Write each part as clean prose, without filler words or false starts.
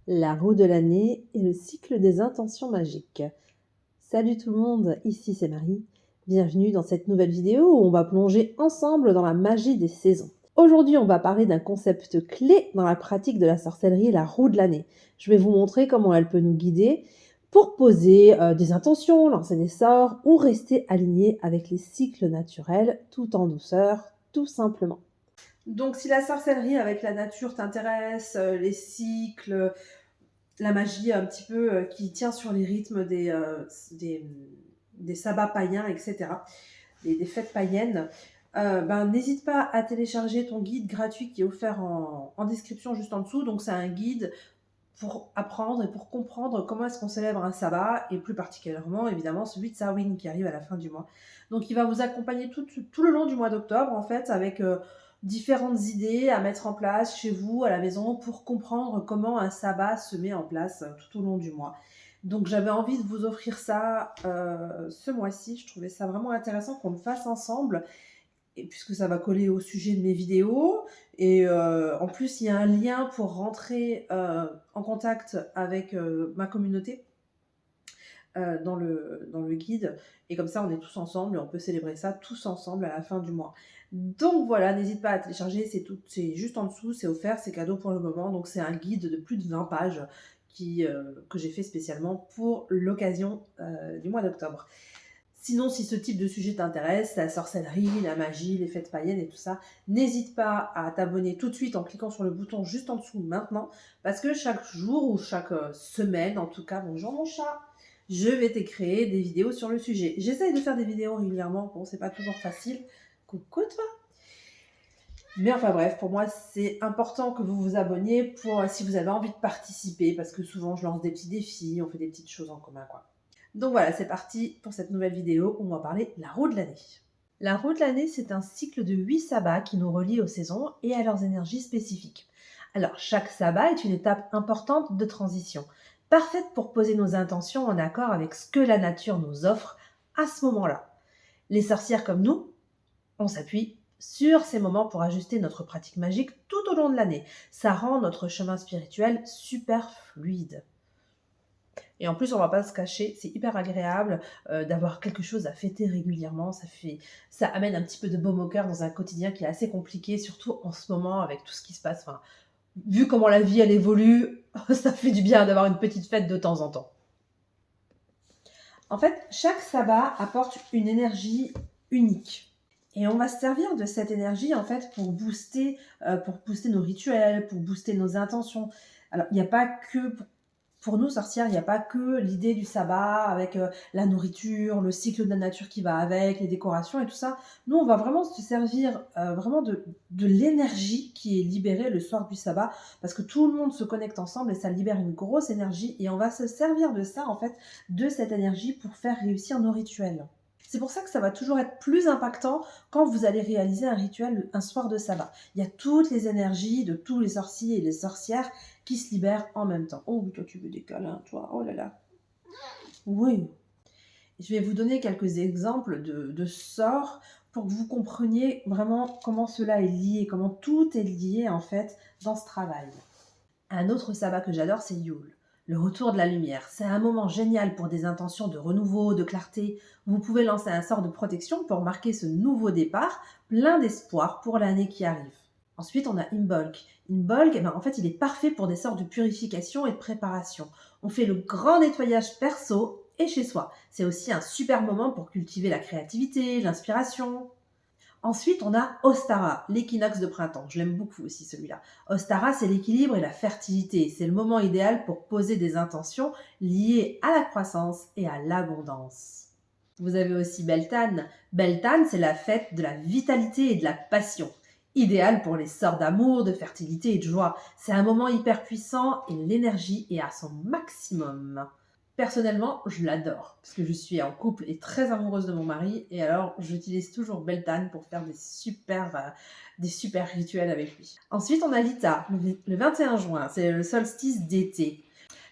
La roue de l'année et le cycle des intentions magiques. Salut tout le monde, ici c'est Marie. Bienvenue dans cette nouvelle vidéo où on va plonger ensemble dans la magie des saisons. Aujourd'hui, on va parler d'un concept clé dans la pratique de la sorcellerie, la roue de l'année. Je vais vous montrer comment elle peut nous guider pour poser des intentions, lancer des sorts ou rester aligné avec les cycles naturels tout en douceur, tout simplement. Donc si la sorcellerie avec la nature t'intéresse, les cycles, la magie un petit peu qui tient sur les rythmes des sabbats païens, etc., des fêtes païennes, n'hésite pas à télécharger ton guide gratuit qui est offert en description juste en dessous. Donc c'est un guide pour apprendre et pour comprendre comment est-ce qu'on célèbre un sabbat, et plus particulièrement évidemment celui de Samhain qui arrive à la fin du mois. Donc il va vous accompagner tout le long du mois d'octobre en fait, avec différentes idées à mettre en place chez vous à la maison pour comprendre comment un sabbat se met en place tout au long du mois. Donc j'avais envie de vous offrir ça ce mois-ci. Je trouvais ça vraiment intéressant qu'on le fasse ensemble, et puisque ça va coller au sujet de mes vidéos. Et en plus, il y a un lien pour rentrer en contact avec ma communauté dans le guide. Et comme ça, on est tous ensemble et on peut célébrer ça tous ensemble à la fin du mois. Donc voilà, n'hésite pas à télécharger, c'est juste en dessous, c'est offert, c'est cadeau pour le moment. Donc c'est un guide de plus de 20 pages que j'ai fait spécialement pour l'occasion du mois d'octobre. Sinon, si ce type de sujet t'intéresse, la sorcellerie, la magie, les fêtes païennes et tout ça, n'hésite pas à t'abonner tout de suite en cliquant sur le bouton juste en dessous maintenant, parce que chaque jour ou chaque semaine, en tout cas, bonjour mon chat, je vais te créer des vidéos sur le sujet. J'essaye de faire des vidéos régulièrement, bon, c'est pas toujours facile. Coucou toi. Mais enfin bref, pour moi, c'est important que vous vous abonniez pour si vous avez envie de participer, parce que souvent, je lance des petits défis, on fait des petites choses en commun, quoi. Donc voilà, c'est parti pour cette nouvelle vidéo où on va parler de la roue de l'année. La roue de l'année, c'est un cycle de 8 sabbats qui nous relient aux saisons et à leurs énergies spécifiques. Alors, chaque sabbat est une étape importante de transition, parfaite pour poser nos intentions en accord avec ce que la nature nous offre à ce moment-là. Les sorcières comme nous, on s'appuie sur ces moments pour ajuster notre pratique magique tout au long de l'année. Ça rend notre chemin spirituel super fluide. Et en plus, on va pas se cacher, c'est hyper agréable d'avoir quelque chose à fêter régulièrement. Ça amène un petit peu de baume au cœur dans un quotidien qui est assez compliqué, surtout en ce moment avec tout ce qui se passe. Enfin, vu comment la vie elle évolue, ça fait du bien d'avoir une petite fête de temps en temps. En fait, chaque sabbat apporte une énergie unique. Et on va se servir de cette énergie en fait pour booster nos rituels, pour booster nos intentions. Alors, il n'y a pas que pour nous, sorcières, il n'y a pas que l'idée du sabbat avec la nourriture, le cycle de la nature qui va avec, les décorations et tout ça. Nous, on va vraiment se servir vraiment de l'énergie qui est libérée le soir du sabbat, parce que tout le monde se connecte ensemble et ça libère une grosse énergie. Et on va se servir de ça, en fait, de cette énergie pour faire réussir nos rituels. C'est pour ça que ça va toujours être plus impactant quand vous allez réaliser un rituel un soir de sabbat. Il y a toutes les énergies de tous les sorciers et les sorcières qui se libèrent en même temps. Oh, toi tu veux des câlins, toi. Oh là là. Oui. Je vais vous donner quelques exemples de sorts pour que vous compreniez vraiment comment cela est lié, comment tout est lié en fait dans ce travail. Un autre sabbat que j'adore, c'est Yule, le retour de la lumière. C'est un moment génial pour des intentions de renouveau, de clarté. Vous pouvez lancer un sort de protection pour marquer ce nouveau départ, plein d'espoir pour l'année qui arrive. Ensuite, on a Imbolc. Imbolc, en fait, il est parfait pour des sorts de purification et de préparation. On fait le grand nettoyage perso et chez soi. C'est aussi un super moment pour cultiver la créativité, l'inspiration. Ensuite, on a Ostara, l'équinoxe de printemps. Je l'aime beaucoup aussi celui-là. Ostara, c'est l'équilibre et la fertilité. C'est le moment idéal pour poser des intentions liées à la croissance et à l'abondance. Vous avez aussi Beltane. Beltane, c'est la fête de la vitalité et de la passion. Idéal pour les sorts d'amour, de fertilité et de joie. C'est un moment hyper puissant et l'énergie est à son maximum. Personnellement, je l'adore parce que je suis en couple et très amoureuse de mon mari, et alors j'utilise toujours Beltane pour faire des super rituels avec lui. Ensuite, on a Lita, le 21 juin, c'est le solstice d'été.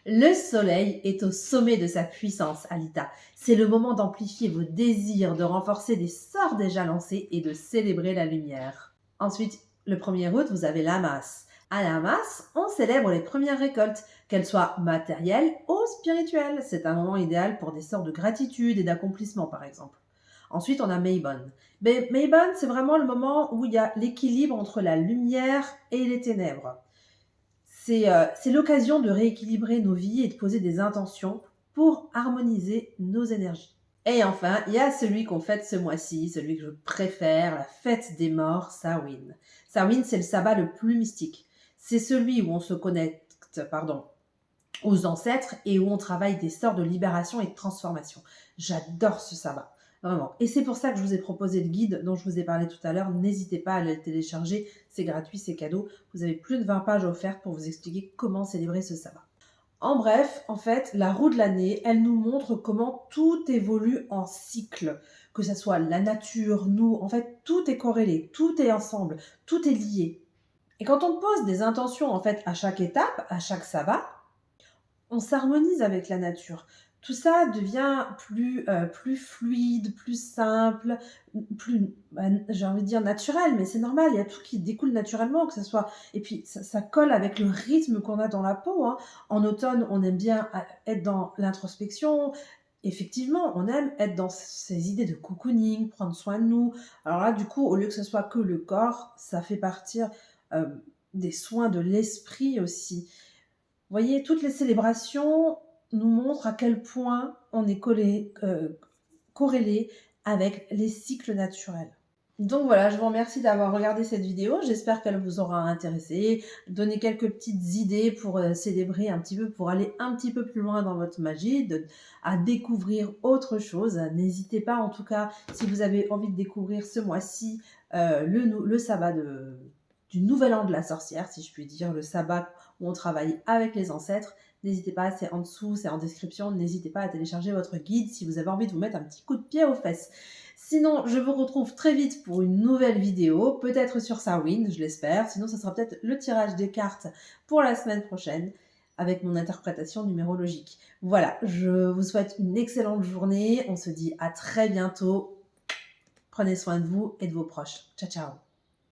Le soleil est au sommet de sa puissance, Alita. C'est le moment d'amplifier vos désirs, de renforcer des sorts déjà lancés et de célébrer la lumière. Ensuite, le 1er août, vous avez Lammas. À Yamas, on célèbre les premières récoltes, qu'elles soient matérielles ou spirituelles. C'est un moment idéal pour des sortes de gratitude et d'accomplissement, par exemple. Ensuite, on a Maybon. Maybon, c'est vraiment le moment où il y a l'équilibre entre la lumière et les ténèbres. C'est l'occasion de rééquilibrer nos vies et de poser des intentions pour harmoniser nos énergies. Et enfin, il y a celui qu'on fête ce mois-ci, celui que je préfère, la fête des morts, Samhain. Samhain, c'est le sabbat le plus mystique. C'est celui où on se connecte, aux ancêtres et où on travaille des sorts de libération et de transformation. J'adore ce sabbat, vraiment. Et c'est pour ça que je vous ai proposé le guide dont je vous ai parlé tout à l'heure. N'hésitez pas à le télécharger, c'est gratuit, c'est cadeau. Vous avez plus de 20 pages offertes pour vous expliquer comment célébrer ce sabbat. En bref, en fait, la roue de l'année, elle nous montre comment tout évolue en cycle, que ce soit la nature, nous, en fait, tout est corrélé, tout est ensemble, tout est lié. Et quand on pose des intentions, en fait, à chaque étape, à chaque sabbat, on s'harmonise avec la nature. Tout ça devient plus fluide, plus simple, plus, j'ai envie de dire naturel, mais c'est normal, il y a tout qui découle naturellement, que ce soit... Et puis, ça colle avec le rythme qu'on a dans la peau, hein. En automne, on aime bien être dans l'introspection. Effectivement, on aime être dans ces idées de cocooning, prendre soin de nous. Alors là, du coup, au lieu que ce soit que le corps, ça fait partir euh, des soins de l'esprit aussi. Vous voyez, toutes les célébrations nous montrent à quel point on est corrélé avec les cycles naturels. Donc voilà, je vous remercie d'avoir regardé cette vidéo. J'espère qu'elle vous aura intéressé, donné quelques petites idées pour célébrer un petit peu, pour aller un petit peu plus loin dans votre magie, à découvrir autre chose. N'hésitez pas, en tout cas, si vous avez envie de découvrir ce mois-ci le sabbat du Nouvel An de la Sorcière, si je puis dire, le sabbat où on travaille avec les ancêtres. N'hésitez pas, c'est en dessous, c'est en description. N'hésitez pas à télécharger votre guide si vous avez envie de vous mettre un petit coup de pied aux fesses. Sinon, je vous retrouve très vite pour une nouvelle vidéo, peut-être sur Samhain, je l'espère. Sinon, ce sera peut-être le tirage des cartes pour la semaine prochaine avec mon interprétation numérologique. Voilà, je vous souhaite une excellente journée. On se dit à très bientôt. Prenez soin de vous et de vos proches. Ciao, ciao.